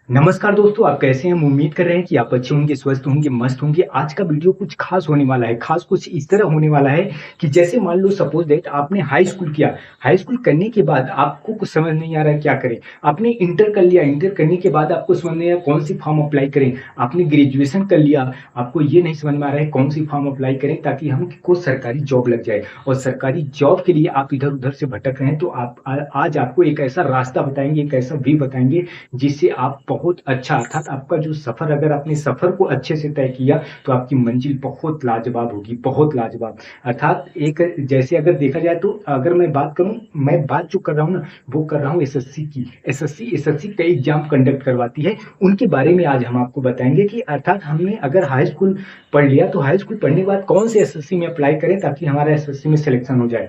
नमस्कार दोस्तों, आप कैसे हैं? हम उम्मीद कर रहे हैं कि आप अच्छे होंगे, स्वस्थ होंगे, मस्त होंगे। आज का वीडियो कुछ खास होने वाला है। खास कुछ इस तरह होने वाला है कि जैसे मान लो सपोज दैट आपने हाई स्कूल किया। हाई स्कूल करने के बाद आपको कुछ समझ नहीं आ रहा है क्या करें। आपने इंटर कर लिया, इंटर करने के बाद आपको समझ नहीं आया कौन सी फॉर्म अप्लाई करें। आपने ग्रेजुएशन कर लिया, आपको ये नहीं समझ में आ रहा है कौन सी फॉर्म अप्लाई करें ताकि हमको सरकारी जॉब लग जाए। और सरकारी जॉब के लिए आप इधर उधर से भटक रहे हैं, तो आज आपको एक ऐसा रास्ता बताएंगे, एक ऐसा वे बताएंगे जिससे आप बहुत अच्छा, अर्थात आपका जो सफर, अगर आपने सफर को अच्छे से तय किया तो आपकी मंजिल बहुत लाजवाब होगी, बहुत लाजवाब। अर्थात एक जैसे अगर देखा जाए तो अगर मैं बात करूं, मैं बात जो कर रहा हूं ना, वो कर रहा हूं एसएससी की। एसएससी कई एग्जाम कंडक्ट करवाती है, उनके बारे में आज हम आपको बताएंगे कि अर्थात हमने अगर हाई स्कूल पढ़ लिया तो हाई स्कूल पढ़ने के बाद कौन से एसएससी में अप्लाई करें ताकि हमारा एसएससी में सिलेक्शन हो जाए।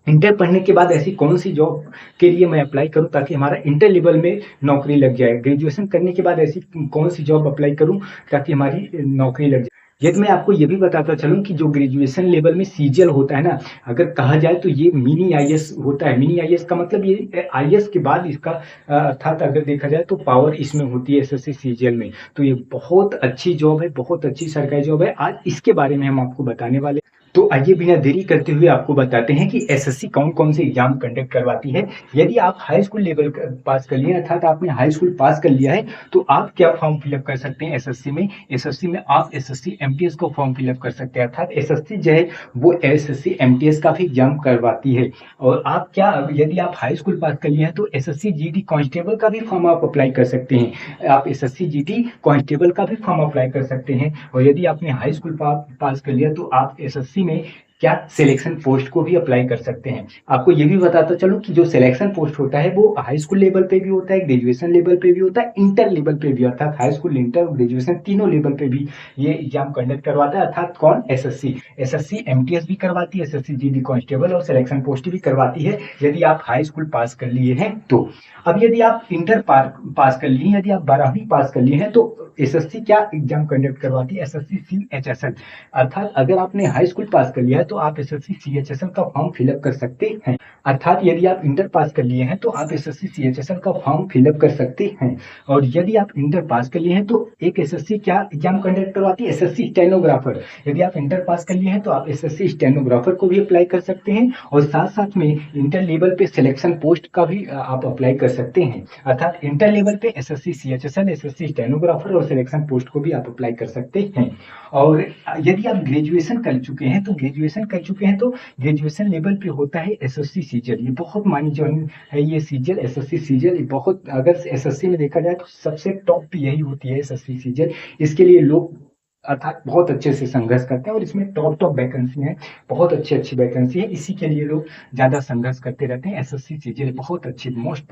इंटर पढ़ने के बाद ऐसी कौन सी जॉब के लिए मैं अप्लाई करूं ताकि हमारा इंटर लेवल में नौकरी लग जाए। ग्रेजुएशन करने के बाद ऐसी कौन सी जॉब अप्लाई करूं ताकि हमारी नौकरी लग जाए। यदि मैं आपको ये भी बताता चलूं कि जो ग्रेजुएशन लेवल में सीजीएल होता है ना, अगर कहा जाए तो ये मिनी आईएएस होता है। मिनी आईएएस का मतलब ये आईएएस के बाद इसका अर्थात अगर देखा जाए तो पावर इसमें होती है एसएससी सीजीएल में। तो ये बहुत अच्छी जॉब है, बहुत अच्छी सरकारी जॉब है। आज इसके बारे में हम आपको बताने वाले। तो आइए बिना देरी करते हुए आपको बताते हैं कि एसएससी कौन कौन से एग्जाम कंडक्ट करवाती है। यदि आप हाई स्कूल लेवल पास कर लिए, अर्थात आपने हाई स्कूल पास कर लिया है, तो आप क्या फॉर्म फिलअप कर सकते हैं एसएससी में। एसएससी में आप एसएससी एमटीएस को फॉर्म फिलअप कर सकते हैं। अर्थात एसएससी जो है वो एसएससी एमटीएस का भी एग्जाम करवाती है। और आप क्या, यदि आप हाई स्कूल पास कर लिए हैं तो एसएससी जीडी कांस्टेबल का भी फॉर्म आप अप्लाई कर सकते हैं। आप एसएससी जीडी कांस्टेबल का भी फॉर्म अप्लाई कर सकते हैं। और यदि आपने हाई स्कूल पास कर लिया तो आप एसएससी में क्या सिलेक्शन पोस्ट को भी अप्लाई कर सकते हैं। आपको ये भी बताता चलूं कि जो सिलेक्शन पोस्ट होता है वो हाई स्कूल लेवल पे भी होता है, ग्रेजुएशन लेवल पे भी होता है, इंटर लेवल पे भी, अर्थात हाई स्कूल, इंटर, ग्रेजुएशन तीनों लेवल पे भी ये एग्जाम कंडक्ट करवाता है। अर्थात कौन? एसएससी। एसएससी एमटीएस भी करवाती है, एसएससी जीडी कांस्टेबल और सिलेक्शन पोस्ट भी करवाती है यदि आप हाई स्कूल पास कर लिए हैं तो। अब यदि आप इंटर पास कर लिए, यदि आप 12वीं पास कर लिए हैं तो एसएससी क्या एग्जाम कंडक्ट करवाती है? SSC CHSL. अर्थात अगर आपने हाई स्कूल पास कर लिया है तो आप एसएससी सीएचएसएल का फॉर्म फिलअप कर सकते हैं। अर्थात यदि आप इंटर पास कर लिए हैं तो आप एसएससी सीएचएसएल का फॉर्म फिलअप कर सकते हैं। और यदि आप इंटर पास कर लिए हैं तो एक एसएससी क्या एग्जाम कंडक्ट करवाती है? SSC stenographer. यदि आप इंटर पास कर लिए हैं तो आप एसएससी स्टेनोग्राफर को भी अप्लाई कर सकते हैं। और साथ साथ में इंटर लेवल पे सिलेक्शन पोस्ट का भी आप अप्लाई कर सकते हैं। अर्थात इंटर लेवल पे एसएससी सीएचएसएल, एसएससी स्टेनोग्राफर और सिलेक्शन पोस्ट को भी आप अप्लाई कर सकते हैं। और यदि आप ग्रेजुएशन कर चुके हैं तो ग्रेजुएशन लेवल पे होता है एसएससी सीजीएल। ये बहुत मानी जानी है ये सीजीएल, एसएससी सीजीएल बहुत, अगर एसएससी में देखा जाए तो सबसे टॉप पे यही होती है एसएससी सीजीएल। इसके लिए लोग अर्थात बहुत अच्छे से संघर्ष करते हैं और इसमें टॉप टॉप वैकेंसी है, बहुत अच्छी अच्छी वैकेंसी है। इसी के लिए लोग ज्यादा संघर्ष करते रहते हैं। एसएससी सीजीएल बहुत अच्छी, मोस्ट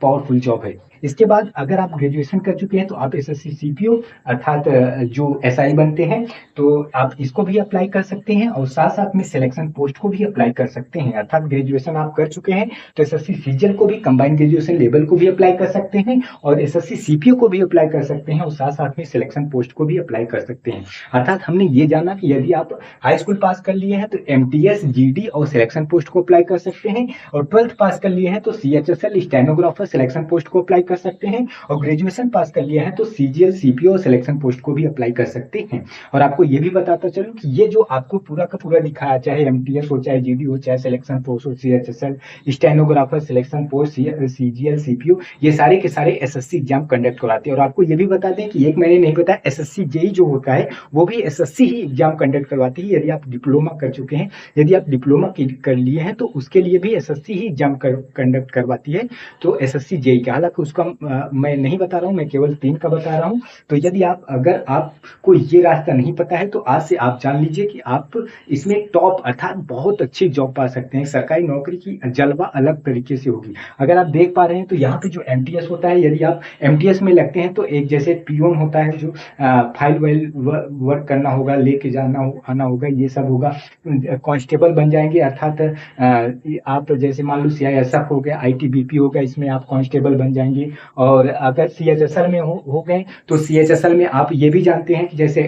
पावरफुल जॉब है। इसके बाद अगर आप ग्रेजुएशन कर चुके हैं तो आप एसएससी सीपीओ, अर्थात जो एसआई बनते हैं, तो आप इसको भी अप्लाई कर सकते हैं। और साथ साथ में सिलेक्शन पोस्ट को भी अप्लाई कर सकते हैं। अर्थात ग्रेजुएशन आप कर चुके हैं तो एसएससी सीजीएल को भी, कंबाइंड ग्रेजुएशन लेवल को भी अप्लाई कर सकते हैं और एसएससी सीपीओ को भी अप्लाई कर सकते हैं और साथ साथ में सिलेक्शन पोस्ट को भी अप्लाई कर सकते हैं। अर्थात हमने ये जाना कि यदि आप हाई स्कूल पास कर लिए हैं तो एमटीएस, जीडी और सिलेक्शन पोस्ट को अप्लाई कर सकते हैं। और 12th पास कर लिए हैं तो सीएचएसएल, स्टेनोग्राफर, सिलेक्शन पोस्ट को अप्लाई कर सकते हैं। और ग्रेजुएशन पास कर लिया है तो सीजीएल, सीपीओ और सिलेक्शन पोस्ट को भी अप्लाई कर सकते हैं। और आपको ये भी बताता चलूं कि ये जो आपको पूरा का पूरा दिखाया, चाहे एमटीएस हो, चाहे जीडी हो, चाहे सिलेक्शन पोस्ट हो, CHSL, stenographer, selection post, CGL, CPO, ये सारे के सारे एसएससी एग्जाम कंडक्ट कराते हैं। और आपको ये भी बता दें कि एक मैंने नहीं बताया, एसएससी जेई जो होता है वो भी एसएससी ही एग्जाम कंडक्ट करवाती है। यदि आप डिप्लोमा कर चुके हैं, यदि आप डिप्लोमा कर लिए हैं तो उसके लिए भी एसएससी ही एग्जाम कंडक्ट करवाती है। तो एसएससी जेई का, हालांकि उसका मैं नहीं बता रहा हूं, मैं केवल 3 का बता रहा हूं। तो यदि आप, अगर आपको ये रास्ता नहीं पता है तो आज से आप जान लीजिए कि आप इसमें टॉप, अर्थात बहुत अच्छी जॉब पा सकते हैं। सरकारी नौकरी की जलवा अलग तरीके से होगी। अगर आप देख पा रहे हैं तो यहाँ पे जो एमटीएस होता है, यदि आप एमटीएस में लगते हैं तो एक जैसे पीओन होता है जो फाइल वाइल वर्क करना होगा, लेके आना होगा, ये सब होगा। कांस्टेबल बन जाएंगे, अर्थात आप जैसे मान लो सीआईएसएफ हो गया, आईटीबीपी हो गया, इसमें आप कांस्टेबल बन जाएंगे। और अगर सीएचएसएल में हो गए तो सीएचएसएल में आप ये भी जानते हैं कि जैसे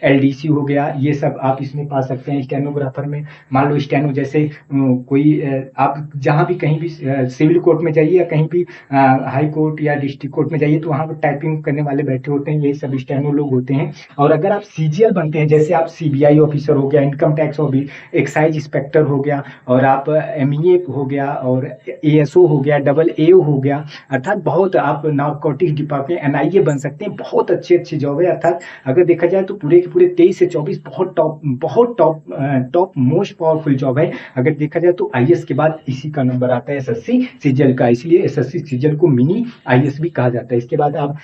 एलडीसी हो गया, ये सब आप इसमें पा सकते हैं। स्टेनोग्राफर में मान लो स्टेनो जैसे कोई आप जहां भी कहीं भी सिविल कोर्ट में जाइए या कहीं भी हाई कोर्ट या डिस्ट्रिक्ट कोर्ट में जाइए तो वहां पर टाइपिंग करने वाले बैठे होते हैं, यही सब स्टेनो लोग होते हैं। और अगर आप सीजीएल बनते हैं, जैसे आप सीबीआई ऑफिसर हो गया, इनकम टैक्स एक्साइज इंस्पेक्टर हो गया, और आप एमईए हो गया, और एएसओ हो गया, डबल एओ हो गया, अर्थात बहुत आप नारकोटिक्स डिपार्टमेंट एनआईए बन सकते हैं। बहुत अच्छी अच्छी जॉब है। अर्थात अगर देखा जाए तो पूरे के पूरे 23 से 24 बहुत टॉप मोस्ट पावरफुल जॉब है। अगर देखा जाए तो आईएएस के बाद इसी का नंबर आता है एसएससी सीजीएल का, इसलिए एसएससी सीजीएल को मिनी आईएएस भी कहा जाता है। इसके बाद आप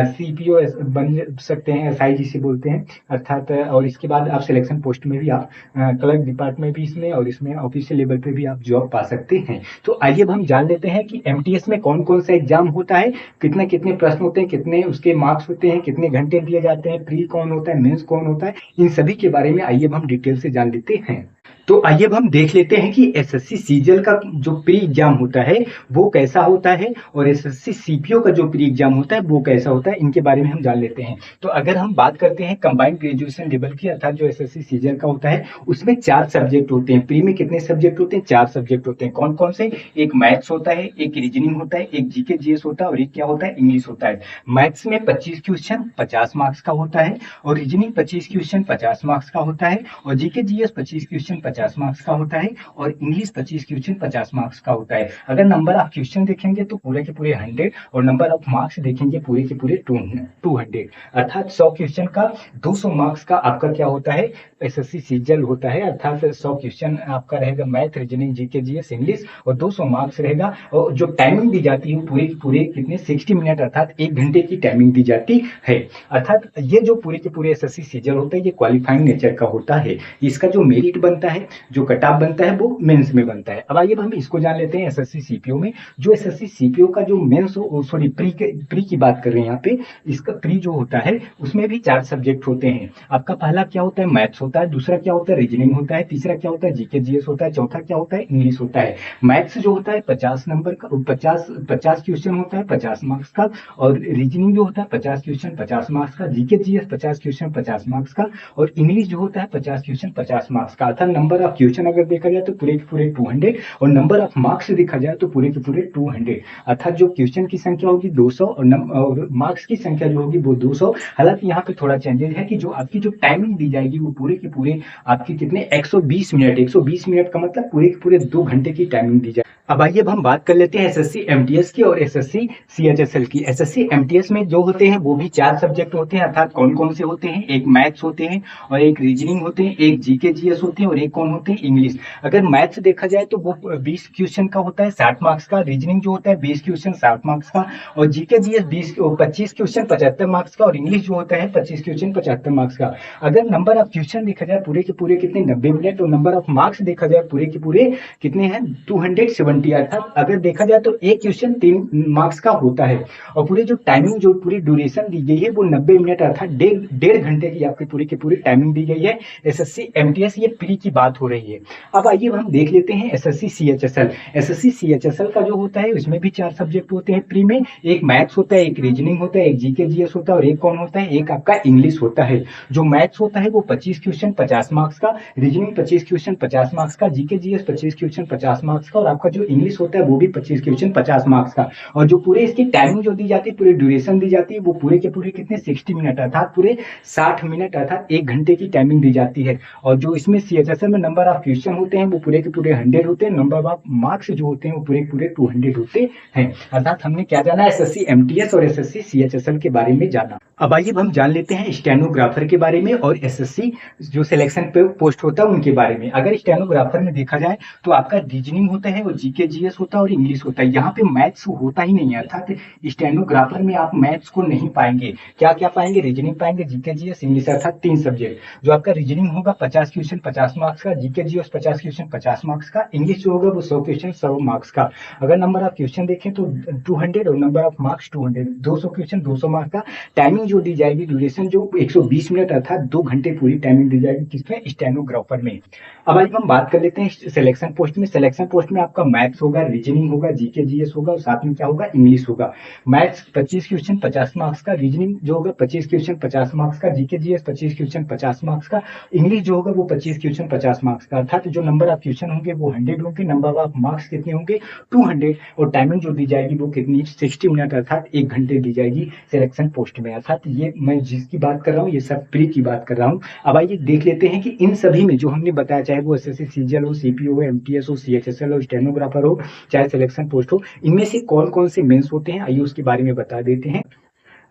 सीपीओ बन सकते हैं, एसआई जिसे बोलते हैं, अर्थात और इसके बाद आप सिलेक्शन पोस्ट में भी आप क्लर्क डिपार्टमेंट भी इसमें और इसमें ऑफिशियल लेवल पे भी आप जॉब पा सकते हैं। तो आइए अब हम जान लेते हैं कि एमटीएस में कौन कौन सा एग्जाम होता है, कितने कितने प्रश्न होते हैं, कितने उसके मार्क्स होते हैं, कितने घंटे दिए जाते हैं, प्री कौन होता है, मेंस कौन होता है, इन सभी के बारे में आइए अब हम डिटेल से जान लेते हैं। तो आइए अब हम देख लेते हैं कि एसएससी सीजीएल का जो प्री एग्जाम होता है वो कैसा होता है, और एसएससी सीपीओ का जो प्री एग्जाम होता है वो कैसा होता है, इनके बारे में हम जान लेते हैं। तो अगर हम बात करते हैं कंबाइंड ग्रेजुएशन लेवल की, अर्थात जो एसएससी सीजीएल का होता है उसमें 4 सब्जेक्ट होते हैं। प्री में कितने सब्जेक्ट होते हैं? 4 सब्जेक्ट होते हैं। कौन कौन से? एक मैथ्स होता है, एक रीजनिंग होता है, एक जीके जीएस होता है, और एक क्या होता है? इंग्लिश होता है। मैथ्स में 25 क्वेश्चन 50 मार्क्स का होता है, और रीजनिंग 25 क्वेश्चन 50 मार्क्स का होता है, और जीके जीएस 25 क्वेश्चन 50 मार्क्स का होता है, और इंग्लिश 25 क्वेश्चन 50 मार्क्स का होता है। अगर नंबर ऑफ क्वेश्चन देखेंगे तो पूरे के पूरे 100, और नंबर ऑफ मार्क्स देखेंगे पूरे के पूरे 200, अर्थात 100 क्वेश्चन का 200 मार्क्स का आपका क्या होता है? एसएससी सीजीएल होता है। अर्थात 100 क्वेश्चन आपका रहेगा math, reasoning, GK GS, English, और 200 मार्क्स रहेगा। और जो टाइमिंग दी जाती है पूरे के पूरे कितने? 60 मिनट, अर्थात 1 घंटे की टाइमिंग दी जाती है। अर्थात ये जो पूरे के पूरे एसएससी सीजीएल होता है ये क्वालिफाइंग नेचर का होता है। इसका जो मेरिट बनता है, जो कट ऑफ बनता है, वो मेंस में बनता है। अब आइए हम इसको जान लेते हैं एसएससी सीपीओ में। जो एसएससी सीपीओ का जो मेंस सॉरी प्री की बात कर रहे हैं यहाँ पे, इसका प्री जो होता है उसमें भी 4 सब्जेक्ट होते हैं। आपका पहला क्या होता है? मैथ्स होता है, दूसरा क्या होता है? रीजनिंग होता है, तीसरा क्या होता है? जीके जीएस होता है, चौथा क्या होता है? इंग्लिश होता है। मैथ्स जो होता है 50 नंबर का, 50 क्वेश्चन होता है 50 मार्क्स का, और रीजनिंग जो होता है 50 क्वेश्चन 50 मार्क्स का, जीके जीएस 50 क्वेश्चन 50 मार्क्स का, और इंग्लिश जो होता है 50 क्वेश्चन 50 मार्क्स का। अर्थात नंबर ऑफ क्वेश्चन अगर देखा जाए तो पूरे के पूरे 200, और नंबर ऑफ मार्क्स देखा जाए तो पूरे के पूरे 200। अर्थात जो क्वेश्चन की संख्या होगी 200 और मार्क्स की संख्या जो होगी वो 200। हालांकि यहाँ पे थोड़ा चेंजेस है कि जो आपकी जो टाइमिंग दी जाएगी वो पूरे के पूरे आपकी कितने? 120 मिनट। 120 मिनट का मतलब पूरे के पूरे 2 घंटे की टाइमिंग दी जाए। अब आइए अब हम बात कर लेते हैं एसएससी एमटीएस की और एसएससी सीएचएसएल की। एसएससी एमटीएस में जो होते हैं वो भी 4 सब्जेक्ट होते हैं। अर्थात कौन कौन से होते हैं? एक मैथ्स होते हैं, और एक रीजनिंग होते हैं, एक जीके जीएस होते हैं, और एक कौन होते हैं? इंग्लिश। अगर मैथ्स देखा जाए तो वो 20 क्वेश्चन का होता है 60 मार्क्स का, रीजनिंग जो होता है 20 क्वेश्चन 60 मार्क्स का, और जीके जीएस 25 क्वेश्चन 75 मार्क्स का, और इंग्लिश जो होता है 25 क्वेश्चन 75 मार्क्स का। अगर नंबर ऑफ क्वेश्चन देखा जाए पूरे के पूरे कितने? 90 मिनट, और नंबर ऑफ मार्क्स देखा जाए पूरे के पूरे कितने हैं? 270। अर्थात अगर देखा जाए तो एक क्वेश्चन 3 मार्क्स का होता है, और पूरे जो टाइमिंग जो पूरी ड्यूरेशन दी गई है वो 90 मिनट, अर्थात 1.5 घंटे की आपकी पूरी की पूरी टाइमिंग दी गई है। एसएससी एमटीएस ये प्री की बात हो रही है। अब आइए हम देख लेते हैं एसएससी सीएचएसएल। एसएससी सीएचएसएल का जो होता है उसमें भी 4 सब्जेक्ट होते हैं प्री में। एक मैथ्स होता है, एक रीजनिंग होता है, एक जीके जीएस होता है, और एक कौन होता है? एक आपका इंग्लिश होता है। जो मैथ्स होता है वो 25 क्वेश्चन 50 मार्क्स का, रीजनिंग 25 क्वेश्चन 50 मार्क्स का, जीके जीएस 25 क्वेश्चन 50 मार्क्स का, और आपका जो इंग्लिश होता है वो भी 25 क्वेश्चन 50 मार्क्स का। और जो पूरे इसकी टाइमिंग जो दी जाती है, पूरी ड्यूरेशन दी जाती है, वो पूरे के पूरे कितने? 60 मिनट, अर्थात पूरे 60 मिनट, अर्थात 1 घंटे की टाइमिंग दी जाती है। और जो इसमें सीएचएसएल में नंबर ऑफ क्वेश्चन होते हैं वो पूरे के पूरे 100 होते हैं, नंबर ऑफ मार्क्स जो होते हैं वो पूरे के पूरे 200 होते हैं। अर्थात हमने क्या जाना? एसएससी एमटीएस और एसएससी सीएचएसएल के बारे में जाना। अब आइए हम जान लेते हैं स्टेनोग्राफर के बारे में और एसएससी जो सिलेक्शन पे पोस्ट होता है उनके बारे में। अगर स्टेनोग्राफर में देखा जाए तो आपका रीजनिंग होता है और जीके जीके जीएस होता है और इंग्लिश होता है। यहाँ पे मैथ्स होता ही नहीं है, अर्थात स्टेनोग्राफर में आप मैथ्स को नहीं पाएंगे। क्या क्या पाएंगे? रीजनिंग पाएंगे, जीके जीएस, इंग्लिश, अर्थात 3 सब्जेक्ट। जो आपका रीजनिंग होगा 50 क्वेश्चन 50 मार्क्स का, जीके जीएस 50 क्वेश्चन 50 मार्क्स का, इंग्लिश जो होगा वो 100 क्वेश्चन 100 मार्क्स का। अगर नंबर ऑफ क्वेश्चन देखें तो 200 और number of marks 200, 200 question 200 marks का। टाइमिंग जो दी जाएगी, ड्यूरेशन जो 120 मिनट अर्थात 2 घंटे पूरी टाइमिंग दी जाएगी, किसमें? स्टेनोग्राफर में। अब आइए हम बात कर लेते हैं सिलेक्शन पोस्ट में। सिलेक्शन पोस्ट में आपका मैथ्स होगा, रीजनिंग होगा, जीके जीएस होगा और साथ में क्या होगा? इंग्लिश होगा। मैथ्स 25 क्वेश्चन 50 मार्क्स का, रीजनिंग जो होगा 25 क्वेश्चन 50 मार्क्स का, जीके जीएस 25 क्वेश्चन 50 मार्क्स का, इंग्लिश जो होगा वो 25 क्वेश्चन 50 मार्क्स का। अर्थात जो नंबर ऑफ क्वेश्चन होंगे वो 100 होंगे, नंबर ऑफ मार्क्स कितने होंगे? 200, और टाइमिंग जो दी जाएगी वो कितनी? 60 मिनट अर्थात 1 घंटे दी जाएगी सिलेक्शन पोस्ट में। अर्थात ये मैं जिसकी बात कर रहा हूँ ये सब प्री की बात कर रहा हूँ। अब आइए देख लेते हैं कि इन सभी में जो हमने बताया, चाहे वो एसएससी सीजीएल हो, सीपीओ हो, एमटीएस हो, सीएचएसएल हो, स्टेनोग्राफर हो, चाहे सिलेक्शन पोस्ट हो, इनमें से कौन कौन से मेंस होते हैं, आइए उसके बारे में बता देते हैं।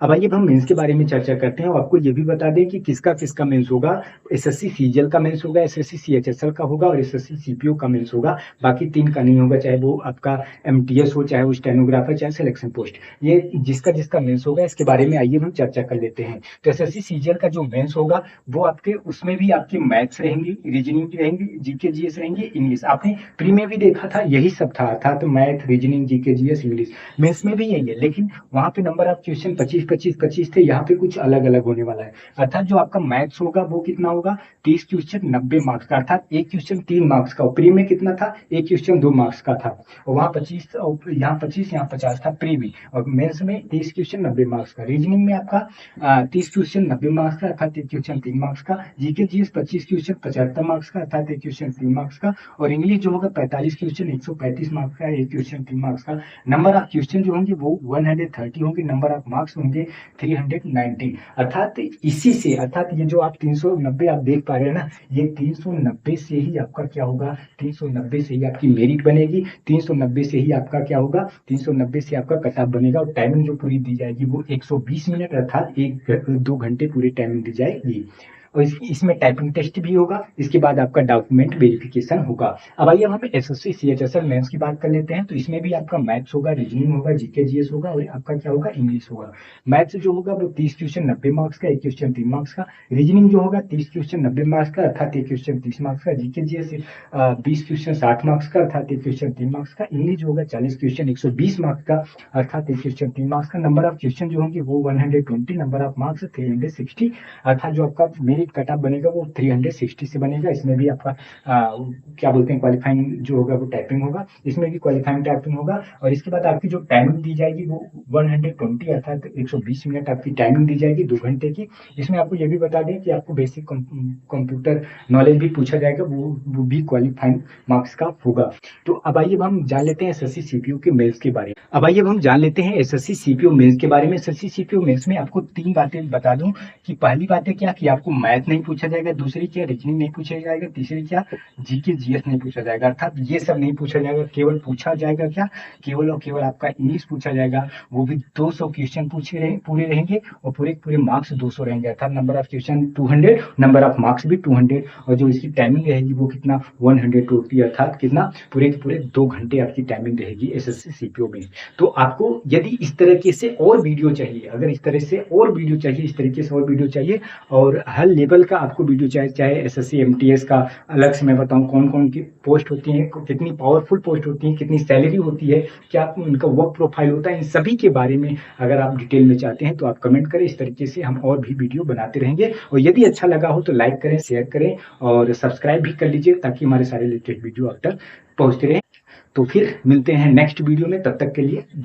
अब आइए हम मेंस के बारे में चर्चा करते हैं और आपको ये भी बता दें कि किसका किसका मेंस होगा। एसएससी सीजीएल का मेंस होगा, एसएससी सीएचएसएल का होगा और एसएससी सीपीओ का मेंस होगा। बाकी 3 का नहीं होगा, चाहे वो आपका एमटीएस हो, चाहे वो स्टेनोग्राफर, चाहे सिलेक्शन पोस्ट। ये जिसका जिसका मेंस होगा इसके बारे में आइए हम चर्चा कर लेते हैं। तो एसएससी सीजीएल का जो मेंस होगा वो आपके उसमें भी आपकी मैथ्स रहेंगी, रीजनिंग भी रहेंगी, जीके जीएस रहेंगी, इंग्लिश। आपने प्री में भी देखा था यही सब था, अर्थात math, reasoning, GK GS, English. Mains में भी यही है, लेकिन वहां पे नंबर ऑफ क्वेश्चन 25 थे, यहाँ पे कुछ अलग अलग होने वाला है। अर्थात जो आपका मैथ्स होगा वो कितना होगा? 30 क्वेश्चन 90 मार्क्स का, अर्थात एक क्वेश्चन 3 मार्क्स का। प्री में कितना था? एक क्वेश्चन 2 मार्क्स का था, और वहाँ 25 और यहाँ 25 यहाँ 50 था प्री में। और मेंस में 30 क्वेश्चन 90 मार्क्स का। रीजनिंग में आपका 30 क्वेश्चन 90 मार्क्स का, अर्थात एक क्वेश्चन 3 मार्क्स का। जीके जीएस 25 क्वेश्चन 75 मार्क्स का, अर्थात एक क्वेश्चन 3 मार्क्स का। और इंग्लिश जो होगा 45 क्वेश्चन 135 मार्क्स का, एक क्वेश्चन 3 मार्क्स का। नंबर ऑफ क्वेश्चन जो होंगे वो 130 होंगे, नंबर ऑफ मार्क्स होंगे 390। अर्थात इसी से, अर्थात ये जो आप 390 आप देख पा रहे हैं ना, ये 390 से ही आपका क्या होगा? 390 से ही आपकी मेरिट बनेगी, 390 से ही आपका क्या होगा? 390 से आपका कट ऑफ बनेगा। और टाइमिंग जो पूरी दी जाएगी वो 120 मिनट अर्थात 2 घंटे पूरी टाइमिंग दी जाएगी। और इसमें टाइपिंग टेस्ट भी होगा, इसके बाद आपका डॉक्यूमेंट वेरिफिकेशन होगा। अब आइए हम एसएससी सीएचएसएल मेंस की बात कर लेते हैं। तो इसमें भी आपका मैथ्स होगा, रीजनिंग होगा, जीके जीएस होगा और आपका क्या होगा? इंग्लिश होगा। मैथ्स जो होगा वो 30 क्वेश्चन 90 मार्क्स का, एक क्वेश्चन 3 मार्क्स का। रीजनिंग जो होगा 30 क्वेश्चन 90 मार्क्स का, अर्थात एक क्वेश्चन 30 मार्क्स का। जीके जीएस 20 क्वेश्चन 60 मार्क्स का, अर्थात एक क्वेश्चन 3 मार्क्स का। इंग्लिश जो होगा 40 क्वेश्चन 120 मार्क्स का, अर्थात एक क्वेश्चन 3 मार्क्स का। नंबर ऑफ क्वेश्चन जो होंगे वो 120, नंबर ऑफ मार्क्स 360, अर्थात जो आपका मेरिट कट ऑफ बनेगा वो 360 से बनेगा। इसमें भी आपका क्या बोलते हैं, क्वालिफाइंग जो होगा वो टाइपिंग होगा, इसमें भी क्वालिफाइंग टाइपिंग होगा। और इसके बाद आपकी जो टाइमिंग दी जाएगी वो 120 अर्थात 120 मिनट आपकी टाइमिंग दी जाएगी 2 घंटे की। इसमें आपको ये भी बता दें कि आपको बेसिक कंप्यूटर नॉलेज भी पूछा जाएगा, वो भी क्वालिफाइंग मार्क्स का होगा। तो अब आइए हम जान लेते हैं एसएससी सीपीओ के मेंस के बारे में। अब आइए हम जान लेते हैं एसएससी सीपीओ मेंस के बारे में। एसएससी सीपीओ मेंस में आपको 3 बातें बता दूं कि पहली बात है क्या कि आपको मैथ नहीं पूछा जाएगा, दूसरी क्या रीजनिंग नहीं पूछा जाएगा, तीसरी क्या जीके जीएस नहीं पूछा जाएगा। अर्थात ये सब नहीं पूछा जाएगा, केवल पूछा जाएगा क्या? केवल और केवल आपका इंग्लिश पूछा जाएगा, वो भी 200 क्वेश्चन पूरे रहेंगे और पूरे मार्क्स 200 रहेंगे। अर्थात number of question 200, number of marks भी 200, और जो इसकी टाइमिंग रहेगी वो कितना? 120, अर्थात कितना? पूरे 2 घंटे आपकी टाइमिंग रहेगी एसएससी सीपीओ में। तो आपको यदि इस तरीके से और वीडियो चाहिए, अगर इस तरह से और वीडियो चाहिए, इस तरीके से और वीडियो चाहिए और हर लेवल का आपको वीडियो चाहिए, चाहे एसएससी एमटीएस का अलग से मैं बताऊं कौन कौन की पोस्ट होती है, कितनी पावरफुल पोस्ट होती है, कितनी सैलरी होती है, क्या उनका वर्क प्रोफाइल होता है, इन सभी के बारे में अगर आप डिटेल में चाहते हैं तो आप कमेंट करें। इस तरीके से हम और भी वीडियो बनाते रहेंगे। और यदि अच्छा लगा हो तो लाइक करें, शेयर करें और सब्सक्राइब भी कर लीजिए ताकि हमारे सारे लेटेस्ट वीडियो आप तक पहुंचते रहे। तो फिर मिलते हैं नेक्स्ट वीडियो में, तब तक के लिए